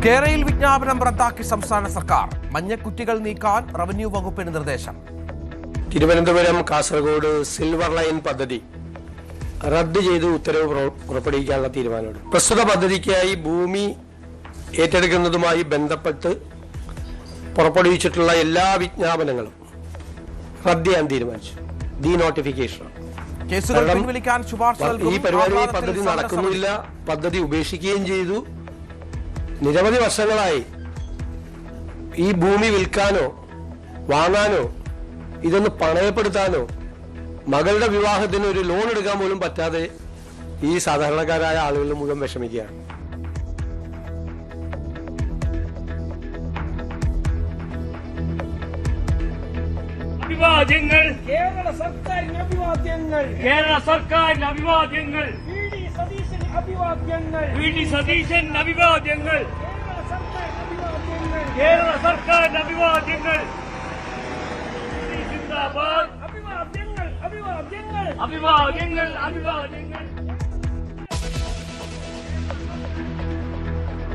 കേരയിൽ വിജ്ഞാപനം റദ്ദാക്കി സംസ്ഥാന സർക്കാർ. മഞ്ഞക്കുറ്റികൾ നീക്കാൻ റവന്യൂ വകുപ്പിന് നിർദ്ദേശം. തിരുവനന്തപുരം കാസർഗോഡ് സിൽവർ ലൈൻ പദ്ധതി റദ്ദ് ചെയ്ത് ഉത്തരവ് പുറപ്പെടുവിക്കാനുള്ള തീരുമാനമുണ്ട്. പ്രസ്തുത പദ്ധതിക്കായി ഭൂമി ഏറ്റെടുക്കുന്നതുമായി ബന്ധപ്പെട്ട് പുറപ്പെടുവിച്ചിട്ടുള്ള എല്ലാ വിജ്ഞാപനങ്ങളും റദ്ദ് ചെയ്യാൻ തീരുമാനിച്ചു. ഡീനോട്ടിഫിക്കേഷൻ. ഈ പരിപാടി പദ്ധതി നടക്കുന്നില്ല, പദ്ധതി ഉപേക്ഷിക്കുകയും ചെയ്തു. നിരവധി വർഷങ്ങളായി ഈ ഭൂമി വിൽക്കാനോ വാങ്ങാനോ ഇതൊന്ന് പണയപ്പെടുത്താനോ മകളുടെ വിവാഹത്തിന് ഒരു ലോൺ എടുക്കാൻ പോലും പറ്റാതെ ഈ സാധാരണക്കാരായ ആളുകൾ മുഴുവൻ വിഷമിക്കുകയാണ്. അഭിവാദ്യങ്ങൾ കേരള സർക്കാരിന് അഭിവാദ്യങ്ങൾ കേരള സർക്കാരിന് അഭിവാദ്യങ്ങൾ വി.ഡി. സതീശൻ അഭിവാദ്യങ്ങൾ കേരള സർക്കാരിന് അഭിവാദ്യങ്ങൾ സിന്ദാബാദ് അഭിവാദ്യങ്ങൾ അഭിവാദ്യങ്ങൾ അഭിവാദ്യങ്ങൾ അഭിവാദ്യങ്ങൾ.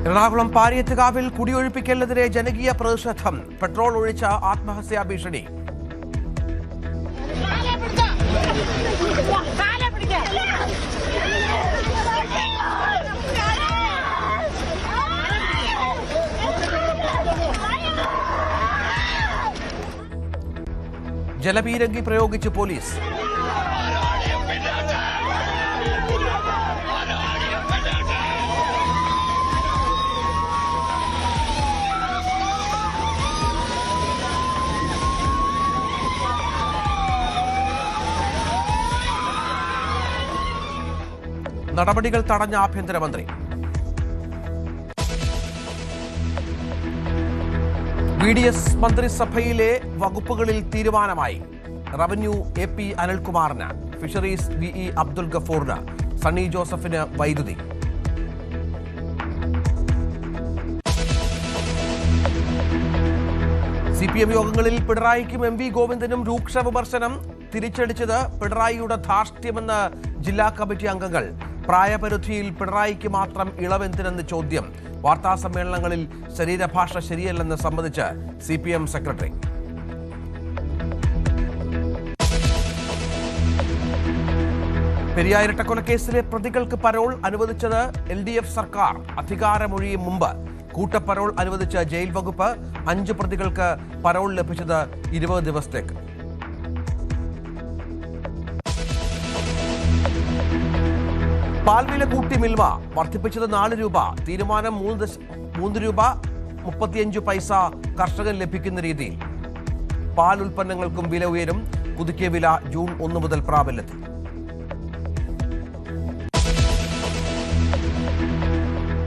എറണാകുളം പാരിയത്തുകാവിൽ കുടിയൊഴിപ്പിക്കലിനെതിരെ ജനകീയ പ്രതിഷേധം. പെട്രോൾ ഒഴിച്ച ആത്മഹത്യാ ഭീഷണി. ജലപീരങ്കി പ്രയോഗിച്ച് പോലീസ്. നടപടികൾ തടഞ്ഞ ആഭ്യന്തരമന്ത്രി. VDS മന്ത്രിസഭയിലെ വകുപ്പുകളിൽ തീരുമാനമായി. റവന്യൂ AP അനിൽകുമാറിന്, ഫിഷറീസ് VE അബ്ദുൽ ഗഫൂറിന്, സണ്ണി ജോസഫിന് വൈദ്യുതി. CPM യോഗങ്ങളിൽ പിണറായിക്കും MV ഗോവിന്ദനും രൂക്ഷ വിമർശനം. തിരിച്ചടിച്ചത് പിണറായിയുടെ ധാർഷ്ട്യമെന്ന് ജില്ലാ കമ്മിറ്റി അംഗങ്ങൾ. പ്രായപരിധിയിൽ പിണറായിക്ക് മാത്രം ഇളവെന്തിനെന്ന് ചോദ്യം. വാർത്താ സമ്മേളനങ്ങളിൽ ശരീരഭാഷ ശരിയല്ലെന്ന് സമ്മതിച്ച് CPM സെക്രട്ടറി. പെരിയാർ ഇരട്ടക്കൊലക്കേസിലെ പ്രതികൾക്ക് പരോൾ അനുവദിച്ചത് LDF സർക്കാർ. അധികാരമൊഴിയും മുമ്പ് കൂട്ടപ്പരോൾ അനുവദിച്ച ജയിൽ വകുപ്പ്. 5 പ്രതികൾക്ക് പരോൾ ലഭിച്ചത് 20 ദിവസത്തേക്ക്. പാൽവില കൂട്ടി മിൽമ. വർദ്ധിപ്പിച്ചത് 4 രൂപ. തീരുമാനം 3 രൂപ 35 പൈസ കർഷകൻ ലഭിക്കുന്ന രീതിയിൽ. പാൽ ഉൽപ്പന്നങ്ങൾക്കും വില ഉയരും. പുതുക്കിയ വില ജൂൺ 1 മുതൽ പ്രാബല്യത്തിൽ.